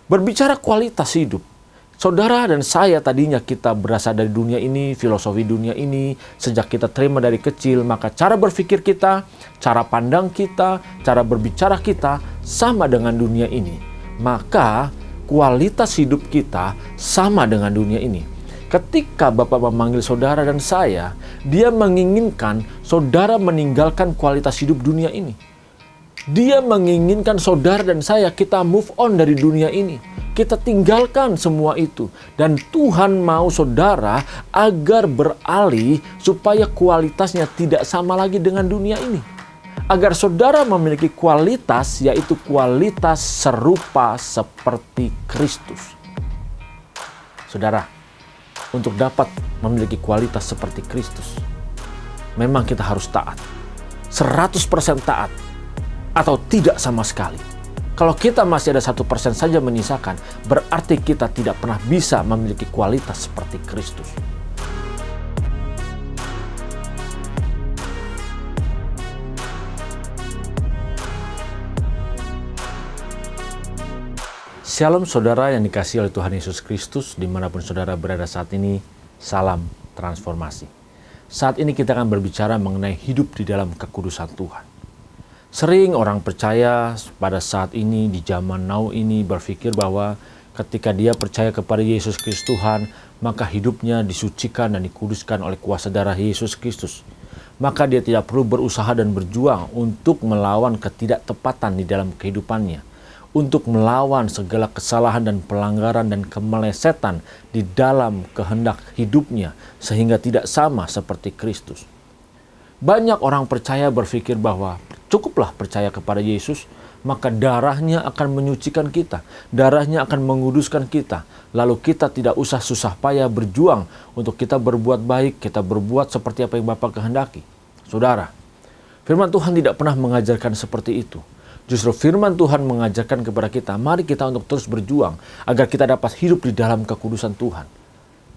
Berbicara kualitas hidup, saudara dan saya tadinya kita berasal dari dunia ini, filosofi dunia ini. Sejak kita terima dari kecil, maka cara berpikir kita, cara pandang kita, cara berbicara kita sama dengan dunia ini. Maka kualitas hidup kita sama dengan dunia ini. Ketika Bapak memanggil saudara dan saya, Dia menginginkan saudara meninggalkan kualitas hidup dunia ini. Dia menginginkan saudara dan saya kita move on dari dunia ini. Kita tinggalkan semua itu. Dan Tuhan mau saudara agar beralih supaya kualitasnya tidak sama lagi dengan dunia ini. Agar saudara memiliki kualitas, yaitu kualitas serupa seperti Kristus. Saudara, untuk dapat memiliki kualitas seperti Kristus, memang kita harus taat. 100% taat. Atau tidak sama sekali. Kalau kita masih ada 1% saja menyisakan, berarti kita tidak pernah bisa memiliki kualitas seperti Kristus. Shalom saudara yang dikasihi oleh Tuhan Yesus Kristus, dimanapun saudara berada saat ini, salam transformasi. Saat ini kita akan berbicara mengenai hidup di dalam kekudusan Tuhan. Sering orang percaya pada saat ini, di zaman now ini, berpikir bahwa ketika dia percaya kepada Yesus Kristus Tuhan, maka hidupnya disucikan dan dikuduskan oleh kuasa darah Yesus Kristus. Maka dia tidak perlu berusaha dan berjuang untuk melawan ketidaktepatan di dalam kehidupannya, untuk melawan segala kesalahan dan pelanggaran dan kemelesetan di dalam kehendak hidupnya, sehingga tidak sama seperti Kristus. Banyak orang percaya berpikir bahwa cukuplah percaya kepada Yesus, maka darahnya akan menyucikan kita. Darahnya akan menguduskan kita. Lalu kita tidak usah susah payah berjuang untuk kita berbuat baik, kita berbuat seperti apa yang Bapa kehendaki. Saudara, firman Tuhan tidak pernah mengajarkan seperti itu. Justru firman Tuhan mengajarkan kepada kita, mari kita untuk terus berjuang agar kita dapat hidup di dalam kekudusan Tuhan.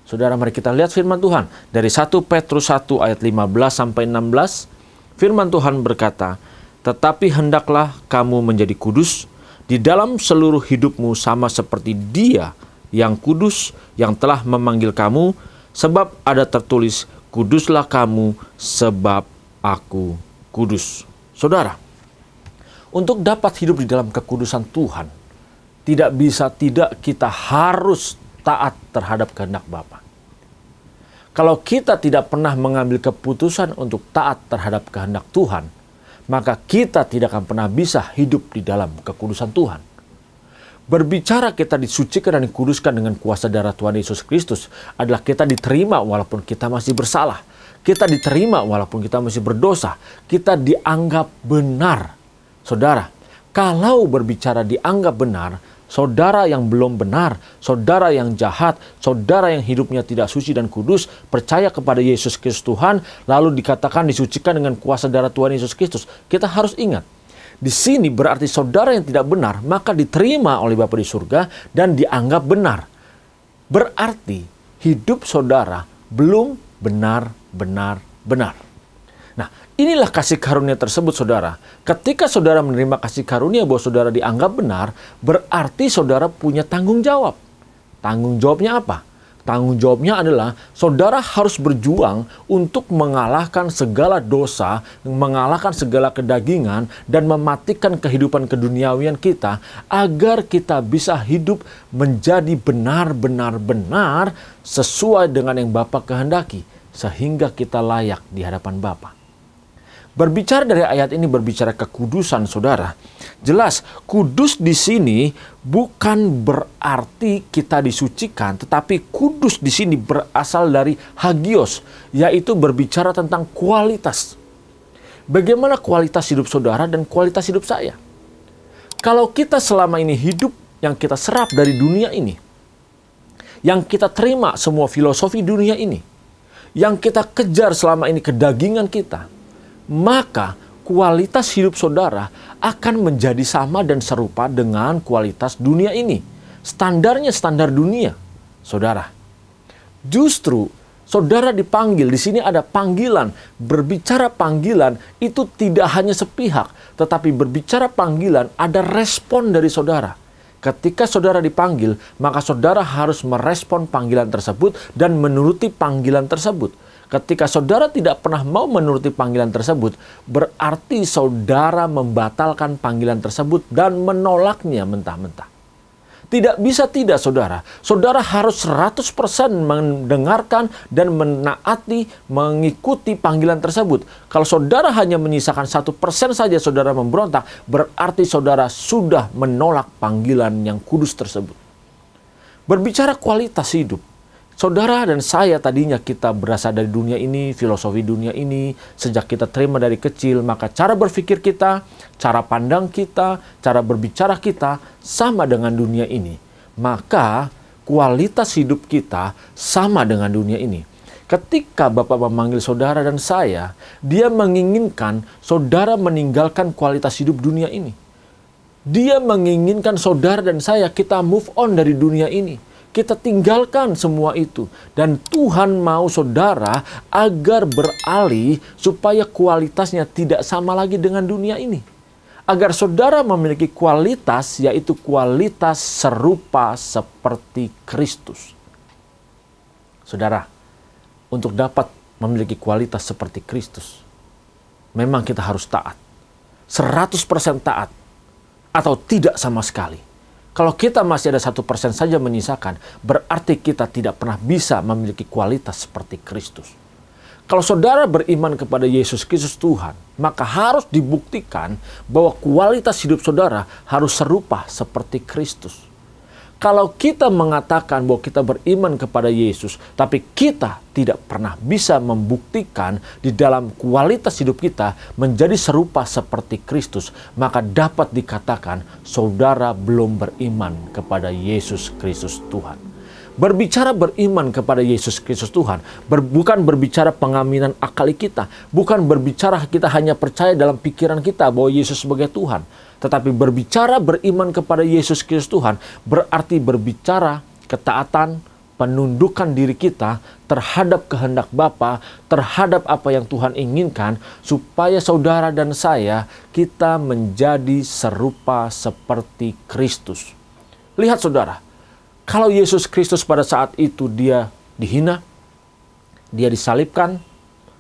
Saudara, mari kita lihat firman Tuhan. Dari 1 Petrus 1 ayat 15-16, firman Tuhan berkata, "Tetapi hendaklah kamu menjadi kudus di dalam seluruh hidupmu sama seperti Dia yang kudus yang telah memanggil kamu, sebab ada tertulis, kuduslah kamu sebab aku kudus." Saudara, untuk dapat hidup di dalam kekudusan Tuhan, tidak bisa tidak kita harus taat terhadap kehendak Bapa. Kalau kita tidak pernah mengambil keputusan untuk taat terhadap kehendak Tuhan, maka kita tidak akan pernah bisa hidup di dalam kekudusan Tuhan. Berbicara kita disucikan dan dikuduskan dengan kuasa darah Tuhan Yesus Kristus adalah kita diterima walaupun kita masih bersalah. Kita diterima walaupun kita masih berdosa. Kita dianggap benar. Saudara, kalau berbicara dianggap benar, saudara yang belum benar, saudara yang jahat, saudara yang hidupnya tidak suci dan kudus, percaya kepada Yesus Kristus Tuhan, lalu dikatakan disucikan dengan kuasa darah Tuhan Yesus Kristus. Kita harus ingat, di sini berarti saudara yang tidak benar, maka diterima oleh Bapa di surga dan dianggap benar. Berarti hidup saudara belum benar. Nah, inilah kasih karunia tersebut, saudara. Ketika saudara menerima kasih karunia bahwa saudara dianggap benar, berarti saudara punya tanggung jawab. Tanggung jawabnya apa? Tanggung jawabnya adalah saudara harus berjuang untuk mengalahkan segala dosa, mengalahkan segala kedagingan, dan mematikan kehidupan keduniawian kita agar kita bisa hidup menjadi benar sesuai dengan yang Bapa kehendaki, sehingga kita layak di hadapan Bapa. Berbicara dari ayat ini berbicara kekudusan, saudara. Jelas, kudus di sini bukan berarti kita disucikan, tetapi kudus di sini berasal dari hagios, yaitu berbicara tentang kualitas. Bagaimana kualitas hidup saudara dan kualitas hidup saya? Kalau kita selama ini hidup yang kita serap dari dunia ini, yang kita terima semua filosofi dunia ini, yang kita kejar selama ini kedagingan kita, maka kualitas hidup saudara akan menjadi sama dan serupa dengan kualitas dunia ini. Standarnya standar dunia, saudara. Justru saudara dipanggil, di sini ada panggilan. Berbicara panggilan itu tidak hanya sepihak, tetapi berbicara panggilan ada respon dari saudara. Ketika saudara dipanggil, maka saudara harus merespon panggilan tersebut dan menuruti panggilan tersebut. Ketika saudara tidak pernah mau menuruti panggilan tersebut, berarti saudara membatalkan panggilan tersebut dan menolaknya mentah-mentah. Tidak bisa tidak, saudara. Saudara harus 100% mendengarkan dan menaati, mengikuti panggilan tersebut. Kalau saudara hanya menyisakan 1% saja saudara memberontak, berarti saudara sudah menolak panggilan yang kudus tersebut. Berbicara kualitas hidup, saudara dan saya tadinya kita berasal dari dunia ini, filosofi dunia ini, sejak kita terima dari kecil, maka cara berpikir kita, cara pandang kita, cara berbicara kita sama dengan dunia ini. Maka kualitas hidup kita sama dengan dunia ini. Ketika Bapak memanggil saudara dan saya, Dia menginginkan saudara meninggalkan kualitas hidup dunia ini. Dia menginginkan saudara dan saya kita move on dari dunia ini. Kita tinggalkan semua itu. Dan Tuhan mau saudara agar beralih supaya kualitasnya tidak sama lagi dengan dunia ini. Agar saudara memiliki kualitas, yaitu kualitas serupa seperti Kristus. Saudara, untuk dapat memiliki kualitas seperti Kristus, memang kita harus taat. 100% taat. Atau tidak sama sekali. Kalau kita masih ada 1% saja menyisakan, berarti kita tidak pernah bisa memiliki kualitas seperti Kristus. Kalau saudara beriman kepada Yesus Kristus Tuhan, maka harus dibuktikan bahwa kualitas hidup saudara harus serupa seperti Kristus. Kalau kita mengatakan bahwa kita beriman kepada Yesus, tapi kita tidak pernah bisa membuktikan di dalam kualitas hidup kita menjadi serupa seperti Kristus, maka dapat dikatakan saudara belum beriman kepada Yesus Kristus Tuhan. Berbicara beriman kepada Yesus Kristus Tuhan, bukan berbicara pengaminan akal kita, bukan berbicara kita hanya percaya dalam pikiran kita bahwa Yesus sebagai Tuhan. Tetapi berbicara beriman kepada Yesus Kristus Tuhan berarti berbicara ketaatan, penundukan diri kita terhadap kehendak Bapa, terhadap apa yang Tuhan inginkan, supaya saudara dan saya kita menjadi serupa seperti Kristus. Lihat saudara, kalau Yesus Kristus pada saat itu Dia dihina, Dia disalibkan,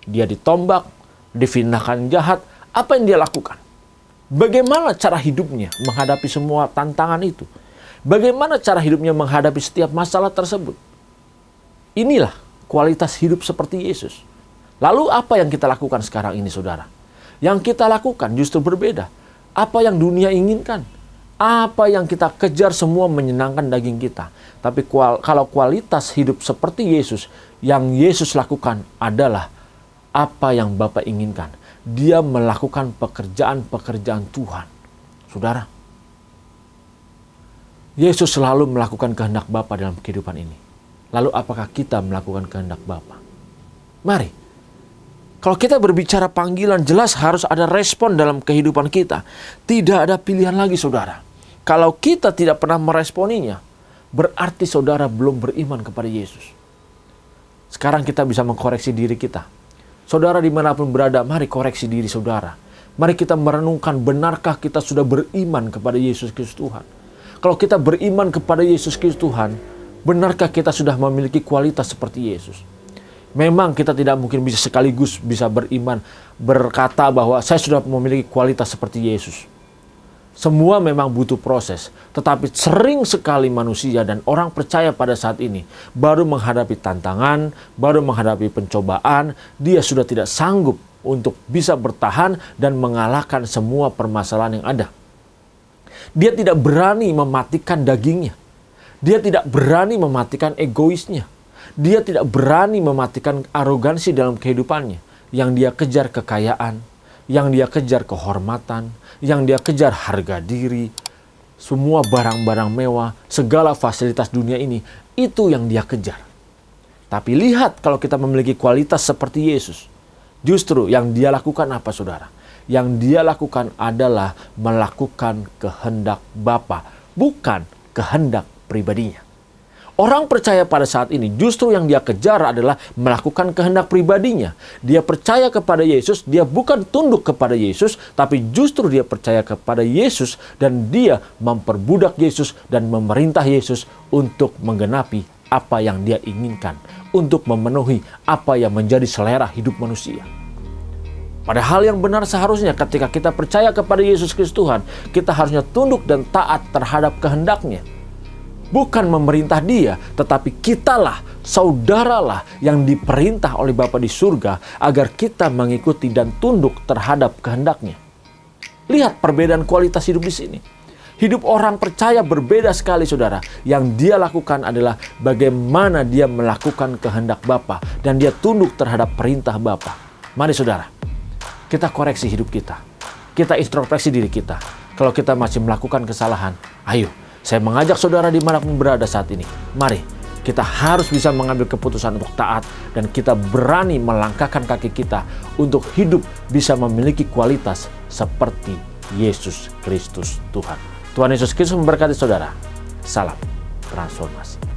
Dia ditombak, difitnahkan jahat, apa yang Dia lakukan? Bagaimana cara hidupnya menghadapi semua tantangan itu? Bagaimana cara hidupnya menghadapi setiap masalah tersebut? Inilah kualitas hidup seperti Yesus. Lalu apa yang kita lakukan sekarang ini, saudara? Yang kita lakukan justru berbeda. Apa yang dunia inginkan? Apa yang kita kejar semua menyenangkan daging kita. Tapi kalau kualitas hidup seperti Yesus, yang Yesus lakukan adalah apa yang Bapa inginkan. Dia melakukan pekerjaan-pekerjaan Tuhan. Saudara, Yesus selalu melakukan kehendak Bapa dalam kehidupan ini. Lalu apakah kita melakukan kehendak Bapa? Mari. Kalau kita berbicara panggilan, jelas harus ada respon dalam kehidupan kita. Tidak ada pilihan lagi, saudara. Kalau kita tidak pernah meresponinya, berarti saudara belum beriman kepada Yesus. Sekarang kita bisa mengkoreksi diri kita. Saudara dimanapun berada, mari koreksi diri saudara. Mari kita merenungkan, benarkah kita sudah beriman kepada Yesus Kristus Tuhan? Kalau kita beriman kepada Yesus Kristus Tuhan, benarkah kita sudah memiliki kualitas seperti Yesus? Memang kita tidak mungkin bisa sekaligus bisa beriman, berkata bahwa saya sudah memiliki kualitas seperti Yesus. Semua memang butuh proses, tetapi sering sekali manusia dan orang percaya pada saat ini baru menghadapi tantangan, baru menghadapi pencobaan, dia sudah tidak sanggup untuk bisa bertahan dan mengalahkan semua permasalahan yang ada. Dia tidak berani mematikan dagingnya. Dia tidak berani mematikan egoisnya. Dia tidak berani mematikan arogansi dalam kehidupannya. Yang dia kejar kekayaan, yang dia kejar kehormatan, yang dia kejar harga diri, semua barang-barang mewah, segala fasilitas dunia ini, itu yang dia kejar. Tapi lihat kalau kita memiliki kualitas seperti Yesus, justru yang dia lakukan apa, saudara? Yang dia lakukan adalah melakukan kehendak Bapa, bukan kehendak pribadinya. Orang percaya pada saat ini justru yang dia kejar adalah melakukan kehendak pribadinya. Dia percaya kepada Yesus, dia bukan tunduk kepada Yesus, tapi justru dia percaya kepada Yesus dan dia memperbudak Yesus dan memerintah Yesus untuk menggenapi apa yang dia inginkan, untuk memenuhi apa yang menjadi selera hidup manusia. Padahal yang benar seharusnya ketika kita percaya kepada Yesus Kristus Tuhan, kita harusnya tunduk dan taat terhadap kehendaknya. Bukan memerintah dia, tetapi kitalah, saudaralah yang diperintah oleh Bapa di surga agar kita mengikuti dan tunduk terhadap kehendaknya. Lihat perbedaan kualitas hidup di sini. Hidup orang percaya berbeda sekali, saudara. Yang dia lakukan adalah bagaimana dia melakukan kehendak Bapa dan dia tunduk terhadap perintah Bapa. Mari saudara, kita koreksi hidup kita. Kita introspeksi diri kita. Kalau kita masih melakukan kesalahan, ayo, saya mengajak saudara dimanapun berada saat ini. Mari, kita harus bisa mengambil keputusan untuk taat dan kita berani melangkahkan kaki kita untuk hidup bisa memiliki kualitas seperti Yesus Kristus Tuhan. Tuhan Yesus Kristus memberkati saudara. Salam transformasi.